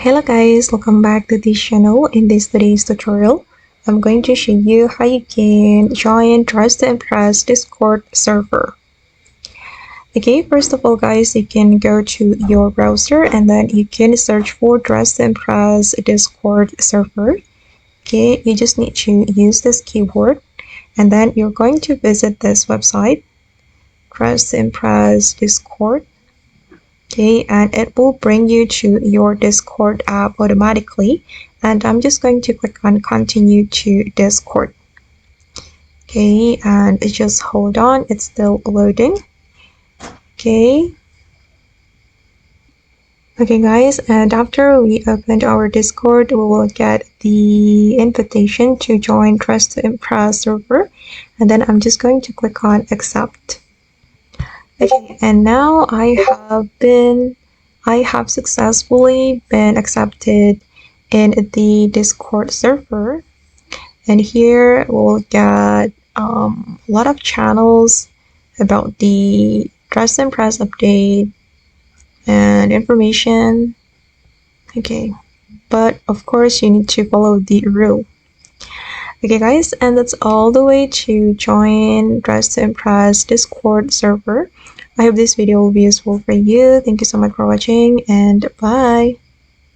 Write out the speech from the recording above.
Hello guys, welcome back to this channel. In today's tutorial, I'm going to show you how you can join Dress to Impress Discord server. Okay, first of all guys, you can go to your browser and then you can search for Dress to Impress Discord server. Okay, you just need to use this keyword and then you're going to visit this website, Dress to Impress Discord. Okay, and it will bring you to your Discord app automatically, and I'm just going to click on continue to Discord. Okay, and just hold on, it's still loading. Okay guys, and after we opened our Discord, we will get the invitation to join Dress to Impress server, and then I'm just going to click on accept. Okay, and now I have successfully been accepted in the Discord server, and here we'll get a lot of channels about the Dress to Impress update and information. Okay, but of course you need to follow the rule. Okay guys, and that's all the way to join Dress to Impress Discord server. I hope this video will be useful for you. Thank you so much for watching, and bye.